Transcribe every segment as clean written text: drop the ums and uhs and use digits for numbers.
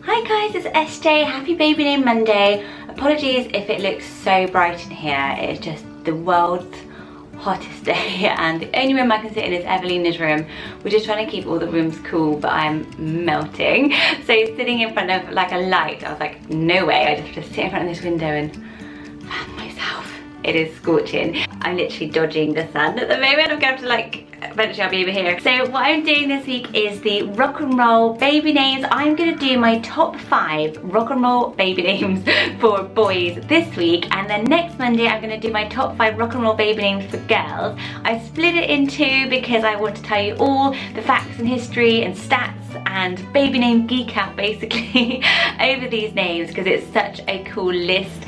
Hi guys, it's SJ. Happy Baby Name Monday. Apologies if it looks so bright in here. It is just the world's hottest day and the only room I can sit in is Evelina's room. We're just trying to keep all the rooms cool, but I'm melting. So sitting in front of like a light, I was like, no way. I just sit in front of this window and fan myself. It is scorching. I'm literally dodging the sun at the moment. I'm going to like, eventually I'll be over here. So what I'm doing this week is the rock and roll baby names. I'm gonna do my top 5 rock and roll baby names for boys this week, and then next Monday I'm gonna do my top 5 rock and roll baby names for girls. I split it in 2 because I want to tell you all the facts and history and stats and baby name geek out basically over these names because it's such a cool list.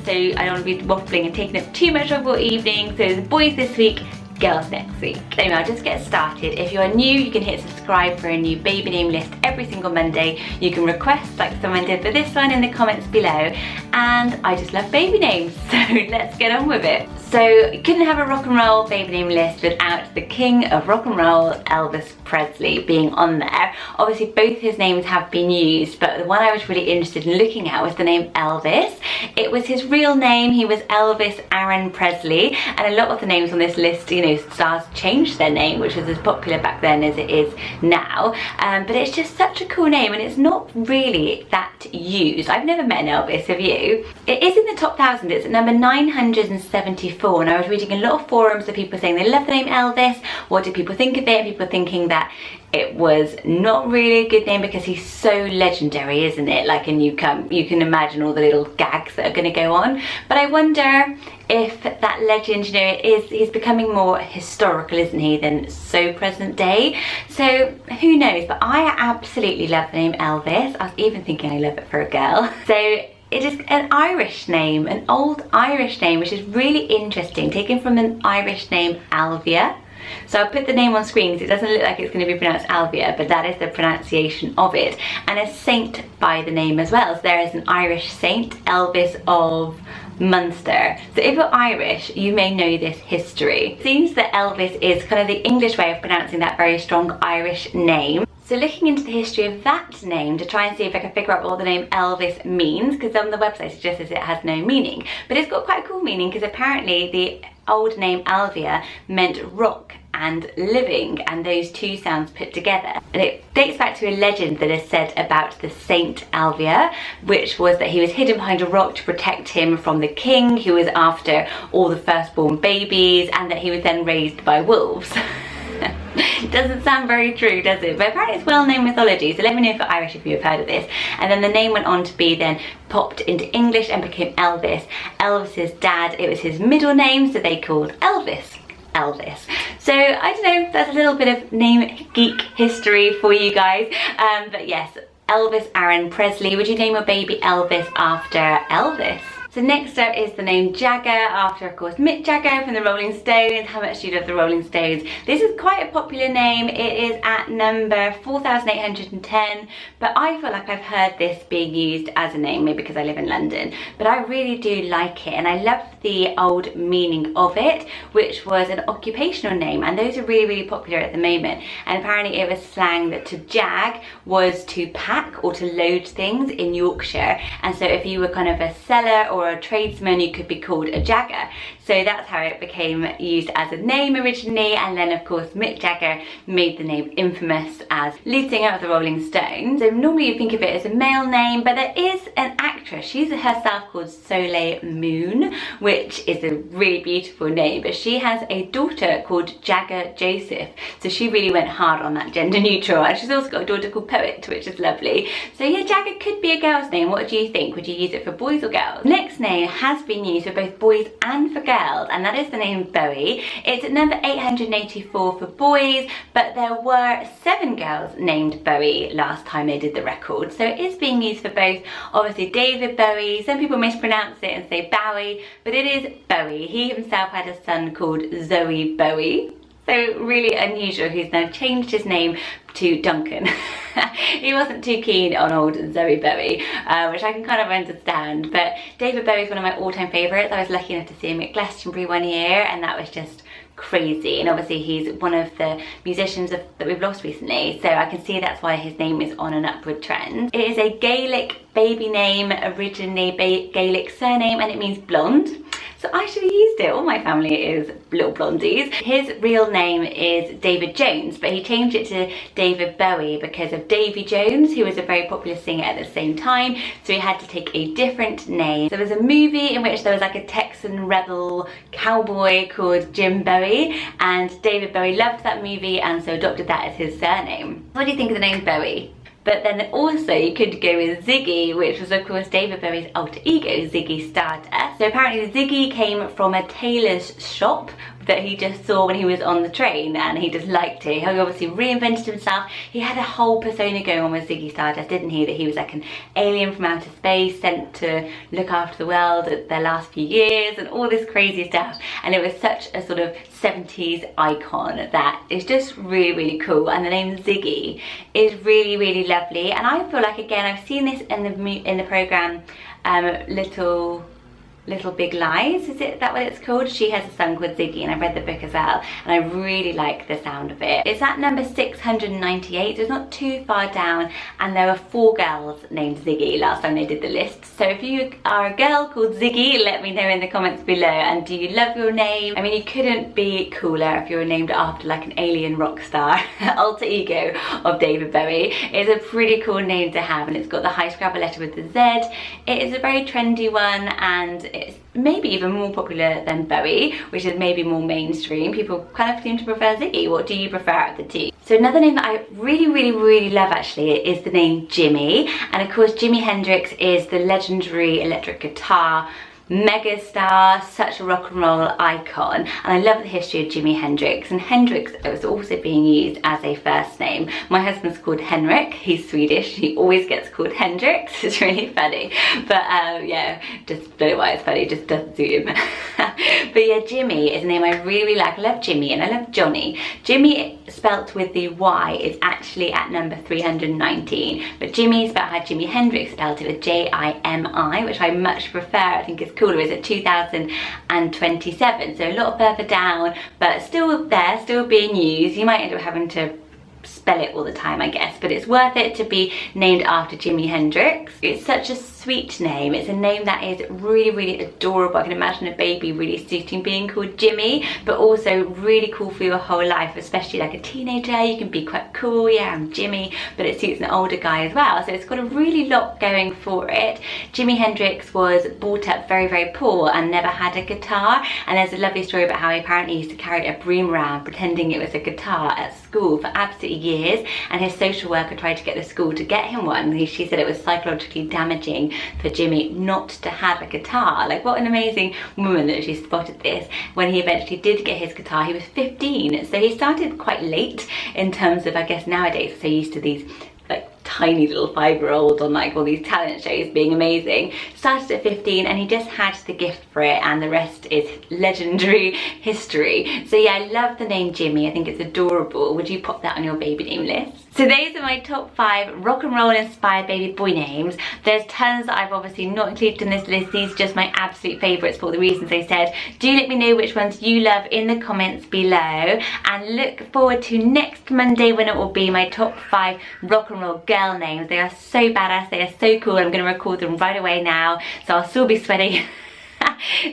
So I don't want to be waffling and taking up too much of your evening. So the boys this week, girls next week. Anyway, I'll just get started. If you're new, you can hit subscribe for a new baby name list every single Monday. You can request, like someone did for this one, in the comments below. And I just love baby names, so let's get on with it. So you couldn't have a rock and roll baby name list without the king of rock and roll, Elvis Presley, being on there. Obviously both his names have been used, but the one I was really interested in looking at was the name Elvis. It was his real name. He was Elvis Aaron Presley, and a lot of the names on this list, you know, stars changed their name, which was as popular back then as it is now. But it's just such a cool name, and it's not really that used. I've never met an Elvis, have you? It is in the top 1,000. It's at number 974, and I was reading a lot of forums of people saying they love the name Elvis. What do people think of it? People thinking that it was not really a good name because he's so legendary, isn't it? Like, and you can imagine all the little gags that are going to go on. But I wonder if that legend, you know, he's becoming more historical, isn't he, than so present day. So who knows? But I absolutely love the name Elvis. I was even thinking I love it for a girl. So it is an Irish name, an old Irish name, which is really interesting, taken from an Irish name Alvia. So I'll put the name on screen because it doesn't look like it's going to be pronounced Alvia, but that is the pronunciation of it. And a saint by the name as well. So there is an Irish saint, Elvis of Munster. So if you're Irish, you may know this history. It seems that Elvis is kind of the English way of pronouncing that very strong Irish name. So looking into the history of that name to try and see if I can figure out what the name Elvis means, because on the website it just says it has no meaning. But it's got quite a cool meaning because apparently the old name Alvia meant rock and living, and those two sounds put together. And it dates back to a legend that is said about the Saint Alvia, which was that he was hidden behind a rock to protect him from the king who was after all the firstborn babies, and that he was then raised by wolves. Doesn't sound very true, does it? But apparently it's well-known mythology, so let me know if you're Irish if you have heard of this. And then the name went on to be then popped into English and became Elvis. Elvis's dad, it was his middle name, so they called Elvis Elvis. So I don't know, that's a little bit of name geek history for you guys. But yes, Elvis Aaron Presley. Would you name your baby Elvis after Elvis? So next up is the name Jagger, after of course Mick Jagger from the Rolling Stones. How much do you love the Rolling Stones? This is quite a popular name. It is at number 4,810, but I feel like I've heard this being used as a name, maybe because I live in London, but I really do like it, and I love the old meaning of it, which was an occupational name, and those are really popular at the moment. And apparently it was slang that to jag was to pack or to load things in Yorkshire, and so if you were kind of a seller or a tradesman, you could be called a Jagger. So that's how it became used as a name originally, and then of course Mick Jagger made the name infamous as lead singer of the Rolling Stones. So normally you think of it as a male name, but there is an actress, she's herself called Soleil Moon, which is a really beautiful name, but she has a daughter called Jagger Joseph, so she really went hard on that gender neutral, and she's also got a daughter called Poet, which is lovely. So yeah, Jagger could be a girl's name. What do you think? Would you use it for boys or girls? Next name has been used for both boys and for girls, and that is the name Bowie. It's at number 884 for boys, but there were 7 girls named Bowie last time they did the record, so it is being used for both. Obviously David Bowie, some people mispronounce it and say Bowie, but it is Bowie. He himself had a son called Zoe Bowie. So really unusual. He's now changed his name to Duncan. He wasn't too keen on old Zoe Bowie, which I can kind of understand. But David Bowie is one of my all-time favourites. I was lucky enough to see him at Glastonbury one year, and that was just crazy, and obviously he's one of the musicians that we've lost recently, so I can see that's why his name is on an upward trend. It is a Gaelic baby name, originally Gaelic surname, and it means blonde. So I should have used it. All my family is little blondies. His real name is David Jones, but he changed it to David Bowie because of Davy Jones, who was a very popular singer at the same time, so he had to take a different name. There was a movie in which there was like a Texan rebel cowboy called Jim Bowie, and David Bowie loved that movie and so adopted that as his surname. What do you think of the name Bowie? But then also you could go with Ziggy, which was of course David Bowie's alter ego, Ziggy Stardust. So apparently Ziggy came from a tailor's shop that he just saw when he was on the train, and he just liked it. He obviously reinvented himself. He had a whole persona going on with Ziggy Stardust, didn't he? That he was like an alien from outer space sent to look after the world at their last few years and all this crazy stuff. And it was such a sort of 70s icon that is just really, really cool. And the name Ziggy is really, really lovely. And I feel like, again, I've seen this in the program Little Big Lies, is it that what it's called? She has a son called Ziggy, and I've read the book as well, and I really like the sound of it. It's at number 698, so it's not too far down, and there were 4 girls named Ziggy last time they did the list. So if you are a girl called Ziggy, let me know in the comments below. And do you love your name? I mean, you couldn't be cooler if you were named after like an alien rock star, alter ego of David Bowie. It's a pretty cool name to have, and it's got the high scrabble letter with the Z. It is a very trendy one, and it's maybe even more popular than Bowie, which is maybe more mainstream. People kind of seem to prefer Ziggy. What do you prefer out of the two? So another name that I really, really, really love actually is the name Jimmy. And of course, Jimi Hendrix is the legendary electric guitar mega star, such a rock and roll icon, and I love the history of Jimi Hendrix. And Hendrix is also being used as a first name. My husband's called Henrik, he's Swedish, he always gets called Hendrix. It's really funny, but yeah, just don't know why it's funny, it just doesn't suit him. But yeah, Jimmy is a name I really like. I love Jimmy and I love Johnny. Jimmy spelt with the Y is actually at number 319, but Jimmy spelled how Jimi Hendrix spelled it with J-I-M-I, which I much prefer. I think it's cooler. Is at 2027, so a lot further down, but still there, still being used. You might end up having to spell it all the time, I guess, but it's worth it to be named after Jimi Hendrix. It's such a sweet name. It's a name that is really, really adorable. I can imagine a baby really suiting being called Jimmy, but also really cool for your whole life, especially like a teenager. You can be quite cool, yeah, I'm Jimmy, but it suits an older guy as well, so it's got a really lot going for it. Jimi Hendrix was brought up very, very poor and never had a guitar, and there's a lovely story about how he apparently used to carry a broom around pretending it was a guitar at school for absolutely years, and his social worker tried to get the school to get him one. She said it was psychologically damaging for Jimmy not to have a guitar. Like, what an amazing woman that she spotted this. When he eventually did get his guitar, he was 15, so he started quite late in terms of, I guess nowadays we're so used to these like tiny little 5-year-olds on like all these talent shows being amazing. Started at 15 and he just had the gift for it, and the rest is legendary history. So yeah, I love the name Jimmy. I think it's adorable. Would you pop that on your baby name list? So those are my top 5 rock and roll inspired baby boy names. There's tons that I've obviously not included in this list. These are just my absolute favourites for the reasons I said. Do let me know which ones you love in the comments below, and look forward to next Monday when it will be my top 5 rock and roll girl names. They are so badass, they are so cool. I'm going to record them right away now, so I'll still be sweaty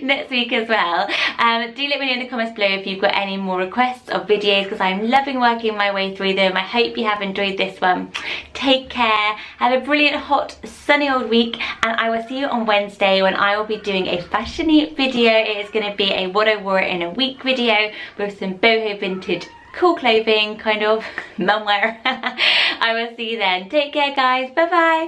next week as well. Do let me know in the comments below if you've got any more requests of videos, because I'm loving working my way through them. I hope you have enjoyed this one. Take care, have a brilliant hot sunny old week, and I will see you on Wednesday when I will be doing a fashiony video. It is going to be a what I wore in a week video with some boho vintage cool clothing, kind of mum wear. I will see you then. Take care guys, bye bye.